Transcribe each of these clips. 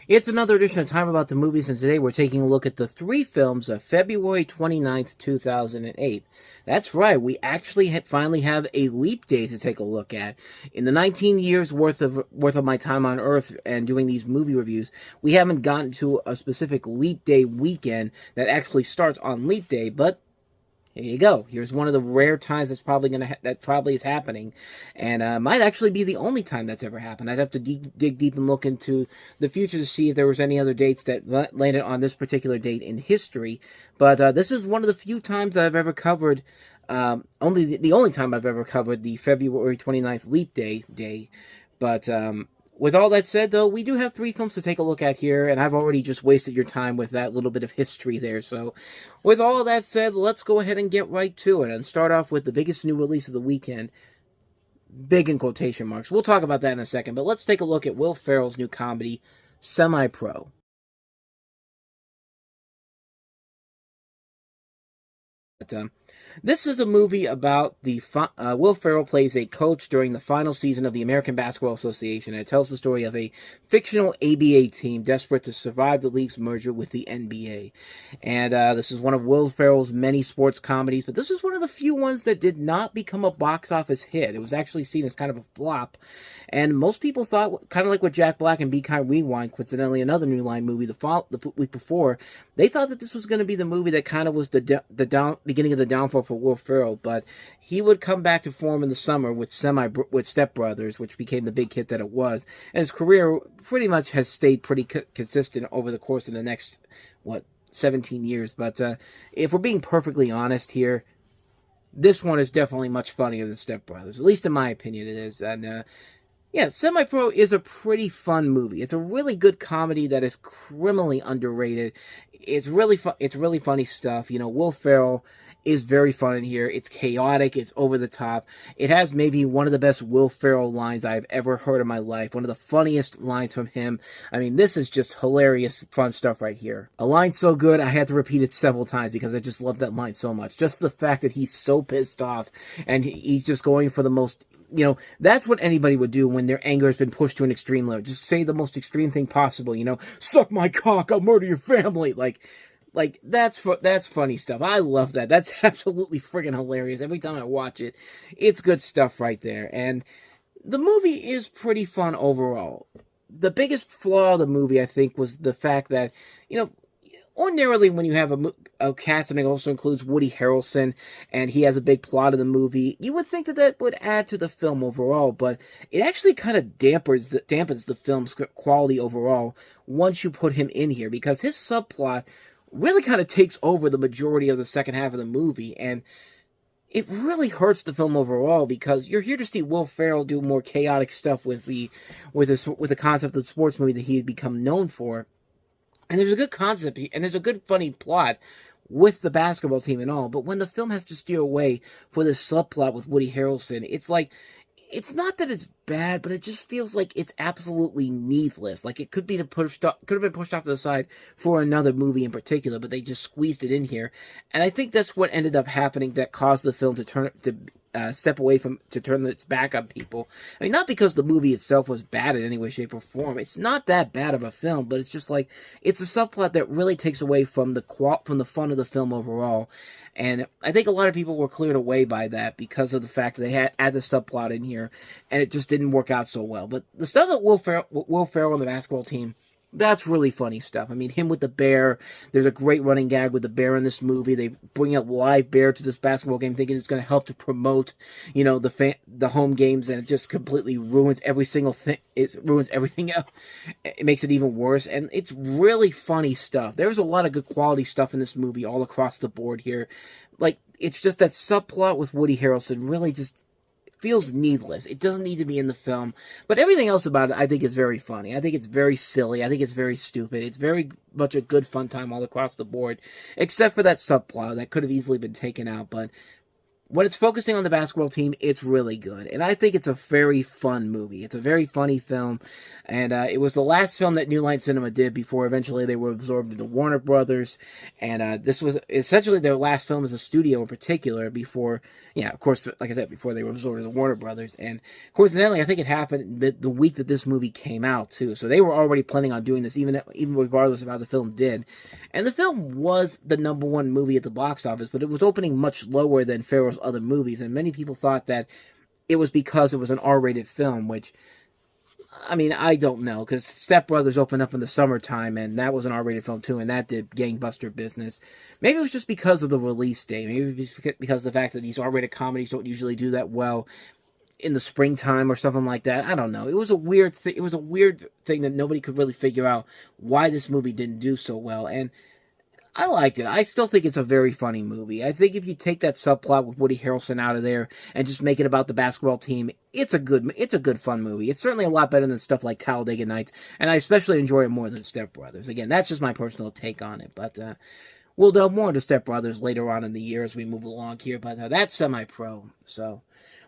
It's another edition of Time About the Movies, and today we're taking a look at the three films of February 29th, 2008. That's right, we actually finally have a leap day to take a look at. In the 19 years worth of my time on Earth and doing these movie reviews, we haven't gotten to a specific leap day weekend that actually starts on leap day, but here you go. Here's one of the rare times that's probably is happening, and might actually be the only time that's ever happened. I'd have to dig deep and look into the future to see if there was any other dates that landed on this particular date in history. But this is one of the few times I've ever covered. Only the only time I've ever covered the February 29th leap day. But with all that said, though, we do have three films to take a look at here, and I've already just wasted your time with that little bit of history there. So, with all of that said, let's go ahead and get right to it and start off with the biggest new release of the weekend. Big in quotation marks. We'll talk about that in a second, but let's take a look at Will Ferrell's new comedy, Semi-Pro. This is a movie about Will Ferrell plays a coach during the final season of the American Basketball Association. It tells the story of a fictional ABA team desperate to survive the league's merger with the NBA. And this is one of Will Ferrell's many sports comedies, but this is one of the few ones that did not become a box office hit. It was actually seen as kind of a flop. And most people thought, kind of like with Jack Black and Be Kind Rewind, coincidentally another New Line movie the week before, they thought that this was going to be the movie that kind of was the beginning of the downfall for Will Ferrell, but he would come back to form in the summer with Step Brothers, which became the big hit that it was, and his career pretty much has stayed pretty consistent over the course of the next 17 years. But if we're being perfectly honest here, this one is definitely much funnier than Step Brothers, at least in my opinion it is. And yeah, Semi-Pro is a pretty fun movie. It's a really good comedy that is criminally underrated. It's really fun. It's really funny stuff. You know, Will Ferrell is very fun in here. It's chaotic. It's over the top. It has maybe one of the best Will Ferrell lines I've ever heard in my life. One of the funniest lines from him. I mean, this is just hilarious, fun stuff right here. A line so good, I had to repeat it several times because I just love that line so much. Just the fact that he's so pissed off and he's just going for the most... You know, that's what anybody would do when their anger has been pushed to an extreme level. Just say the most extreme thing possible, you know, suck my cock, I'll murder your family. Like that's funny stuff. I love that. That's absolutely friggin' hilarious. Every time I watch it, it's good stuff right there. And the movie is pretty fun overall. The biggest flaw of the movie, I think, was the fact that, you know, ordinarily, when you have a cast and it also includes Woody Harrelson, and he has a big plot of the movie, you would think that that would add to the film overall, but it actually kind of dampens the film's quality overall once you put him in here, because his subplot really kind of takes over the majority of the second half of the movie, and it really hurts the film overall because you're here to see Will Ferrell do more chaotic stuff with the concept of the sports movie that he had become known for. And there's a good concept, and there's a good funny plot with the basketball team and all, but when the film has to steer away for this subplot with Woody Harrelson, it's like, it's not that it's bad, but it just feels like it's absolutely needless. Like it could have been pushed off to the side for another movie in particular, but they just squeezed it in here. And I think that's what ended up happening that caused the film to turn its back on people. I mean, not because the movie itself was bad in any way, shape, or form. It's not that bad of a film, but it's just like, it's a subplot that really takes away from the fun of the film overall. And I think a lot of people were cleared away by that because of the fact that they had the subplot in here, and it just didn't work out so well. But the stuff that Will Ferrell and the basketball team, that's really funny stuff. I mean, him with the bear. There's a great running gag with the bear in this movie. They bring a live bear to this basketball game thinking it's going to help to promote, you know, the home games, and it just completely ruins every single thing. It ruins everything else. It makes it even worse, and it's really funny stuff. There's a lot of good quality stuff in this movie all across the board here. Like, it's just that subplot with Woody Harrelson really just feels needless. It doesn't need to be in the film, but everything else about it I think is very funny. I think it's very silly. I think it's very stupid. It's very much a good fun time all across the board, except for that subplot that could have easily been taken out. But when it's focusing on the basketball team, it's really good. And I think it's a very fun movie. It's a very funny film. And it was the last film that New Line Cinema did before eventually they were absorbed into Warner Brothers. And this was essentially their last film as a studio in particular before, yeah, of course, like I said, before they were absorbed into Warner Brothers. And coincidentally, I think it happened the week that this movie came out, too. So they were already planning on doing this, even regardless of how the film did. And the film was the #1 movie at the box office, but it was opening much lower than Farrell's other movies, and many people thought that it was because it was an R-rated film, which, I mean, I don't know, because Step Brothers opened up in the summertime, and that was an R-rated film too, and that did gangbuster business. Maybe it was just because of the release date. Maybe it was because of the fact that these R-rated comedies don't usually do that well in the springtime or something like that. I don't know. It was a weird thing. It was a weird thing that nobody could really figure out why this movie didn't do so well, and I liked it. I still think it's a very funny movie. I think if you take that subplot with Woody Harrelson out of there and just make it about the basketball team, it's a good fun movie. It's certainly a lot better than stuff like Talladega Nights, and I especially enjoy it more than Step Brothers. Again, that's just my personal take on it, but we'll delve more into Step Brothers later on in the year as we move along here, but that's semi-pro. So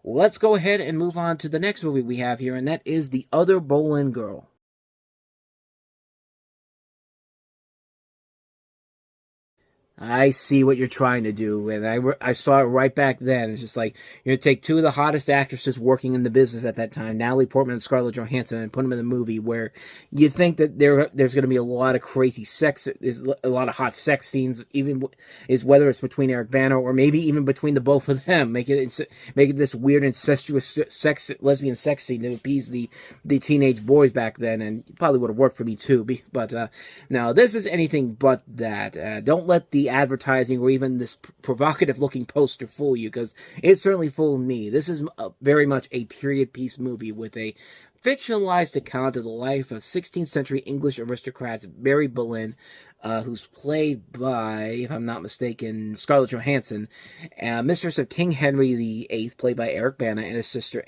let's go ahead and move on to the next movie we have here, and that is The Other Boleyn Girl. I see what you're trying to do, and I saw it right back then. It's just like, you're going to take two of the hottest actresses working in the business at that time, Natalie Portman and Scarlett Johansson, and put them in a movie where you think that there's going to be a lot of crazy sex, there's a lot of hot sex scenes, even whether it's between Eric Bana or maybe even between the both of them. Make it this weird incestuous lesbian sex scene to appease the teenage boys back then, and it probably would have worked for me too. But no, this is anything but that. Don't let the advertising or even this provocative looking poster fool you, because it certainly fooled me. This is very much a period piece movie with a fictionalized account of the life of 16th century English aristocrats Mary Boleyn, who's played by, if I'm not mistaken, Scarlett Johansson, mistress of King Henry VIII, played by Eric Bana, and her sister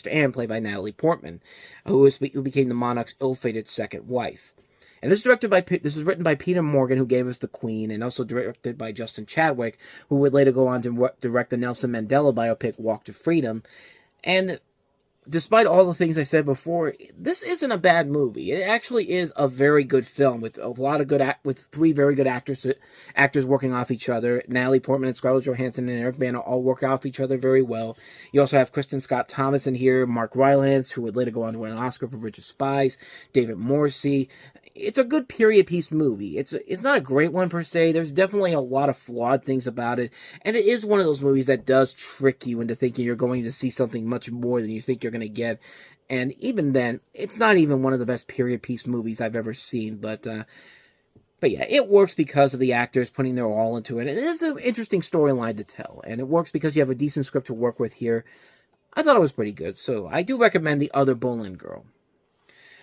Anne, played by Natalie Portman, who became the monarch's ill-fated second wife. And this is written by Peter Morgan, who gave us The Queen, and also directed by Justin Chadwick, who would later go on to direct the Nelson Mandela biopic Walk to Freedom. And despite all the things I said before, this isn't a bad movie. It actually is a very good film with a lot of with three very good actors working off each other. Natalie Portman and Scarlett Johansson and Eric Bana all work off each other very well. You also have Kristen Scott Thomas in here, Mark Rylance, who would later go on to win an Oscar for Bridge of Spies, David Morrissey. It's a good period piece movie. It's not a great one per se. There's definitely a lot of flawed things about it, and it is one of those movies that does trick you into thinking you're going to see something much more than you think you're going to get. And even then, it's not even one of the best period piece movies I've ever seen. But yeah, it works because of the actors putting their all into it. It is an interesting storyline to tell, and it works because you have a decent script to work with here. I thought it was pretty good, so I do recommend The Other Boleyn Girl.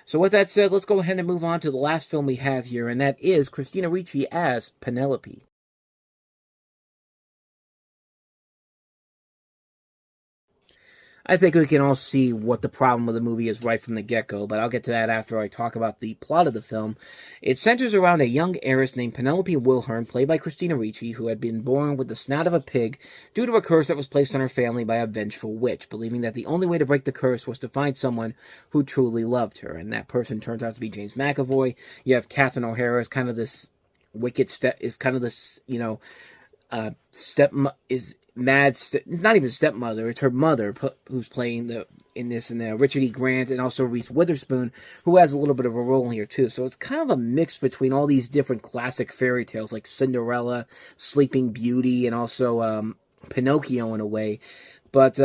So with that said, let's go ahead and move on to the last film we have here, and that is Christina Ricci as Penelope. I think we can all see what the problem with the movie is right from the get-go, but I'll get to that after I talk about the plot of the film. It centers around a young heiress named Penelope Wilhern, played by Christina Ricci, who had been born with the snout of a pig due to a curse that was placed on her family by a vengeful witch, believing that the only way to break the curse was to find someone who truly loved her, and that person turns out to be James McAvoy. You have Catherine O'Hara as kind of this wicked not even stepmother, it's her mother who's playing in Richard E. Grant, and also Reese Witherspoon, who has a little bit of a role here too. So it's kind of a mix between all these different classic fairy tales like Cinderella, Sleeping Beauty, and also Pinocchio in a way. But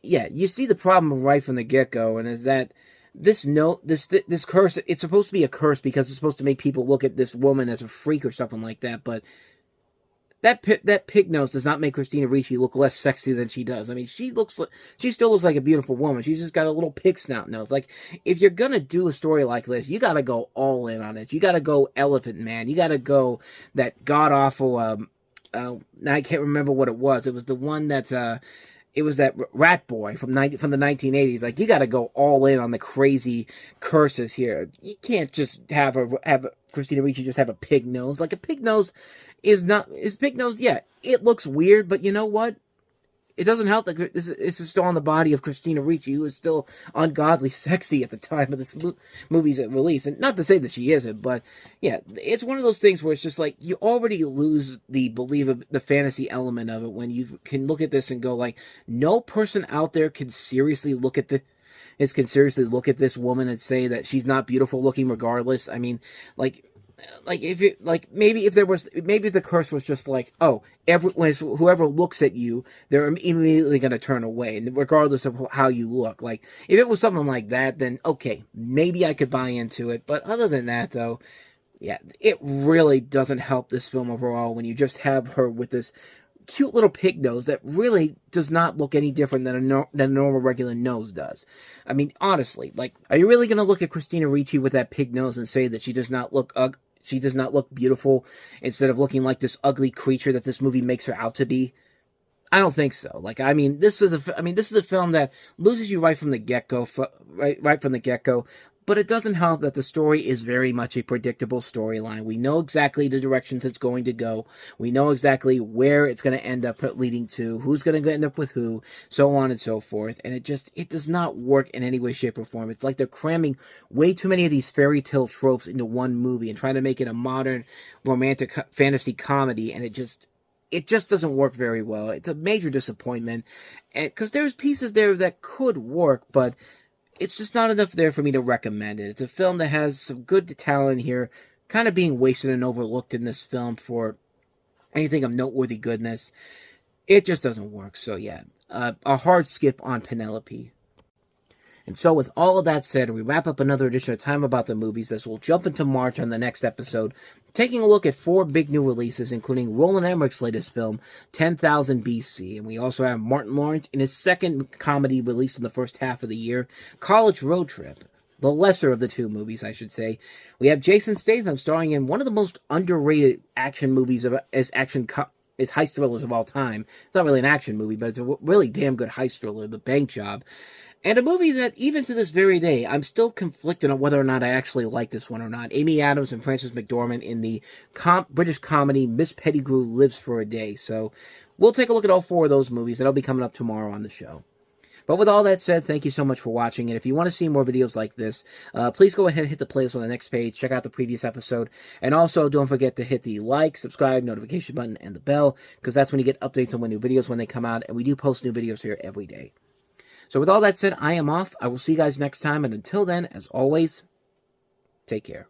yeah, you see the problem right from the get-go, and is that this curse, it's supposed to be a curse because it's supposed to make people look at this woman as a freak or something like that, but that pig nose does not make Christina Ricci look less sexy than she does. I mean, she still looks like a beautiful woman. She's just got a little pig snout nose. Like, if you're gonna do a story like this, you gotta go all in on it. You gotta go Elephant Man. You gotta go that god-awful, now I can't remember what it was. It was the one that, it was that Rat Boy from the 1980s. Like, you gotta go all in on the crazy curses here. You can't just have Christina Ricci just have a pig nose. Like, a pig nose is pig nose, yeah, it looks weird, but you know what? it doesn't help that this is still on the body of Christina Ricci, who is still ungodly sexy at the time of this movie's release. And not to say that she isn't, but yeah, it's one of those things where it's just like you already lose the the fantasy element of it when you can look at this and go like, no person out there can seriously look at this woman and say that she's not beautiful looking regardless. I mean, if the curse was just like, oh, whoever looks at you, they're immediately going to turn away, and regardless of how you look. Like, if it was something like that, then okay, maybe I could buy into it. But other than that, though, yeah, it really doesn't help this film overall when you just have her with this cute little pig nose that really does not look any different than a normal regular nose does. I mean, honestly, like, are you really going to look at Christina Ricci with that pig nose and say that she does not look beautiful instead of looking like this ugly creature that this movie makes her out to be? I don't think so. Like, I mean, this is a film that loses you right from the get-go, right from the get-go. But it doesn't help that the story is very much a predictable storyline. We know exactly the directions it's going to go. We know exactly where it's going to end up leading to, who's going to end up with who, so on and so forth. And it does not work in any way, shape, or form. It's like they're cramming way too many of these fairy tale tropes into one movie and trying to make it a modern romantic fantasy comedy. And it just doesn't work very well. It's a major disappointment. And because there's pieces there that could work, but it's just not enough there for me to recommend it. It's a film that has some good talent here, kind of being wasted and overlooked in this film for anything of noteworthy goodness. It just doesn't work. So yeah, a hard skip on Penelope. And so with all of that said, we wrap up another edition of Time About the Movies as we'll jump into March on the next episode, taking a look at 4 big new releases, including Roland Emmerich's latest film, 10,000 BC. And we also have Martin Lawrence in his second comedy released in the first half of the year, College Road Trip. The lesser of the two movies, I should say. We have Jason Statham starring in one of the most underrated action movies as heist thrillers of all time. It's not really an action movie, but it's a really damn good heist thriller, The Bank Job. And a movie that, even to this very day, I'm still conflicted on whether or not I actually like this one or not. Amy Adams and Frances McDormand in the British comedy Miss Pettigrew Lives for a Day. So we'll take a look at all 4 of those movies. That'll be coming up tomorrow on the show. But with all that said, thank you so much for watching. And if you want to see more videos like this, please go ahead and hit the playlist on the next page. Check out the previous episode. And also, don't forget to hit the like, subscribe, notification button, and the bell, because that's when you get updates on new videos when they come out. And we do post new videos here every day. So with all that said, I am off. I will see you guys next time. And until then, as always, take care.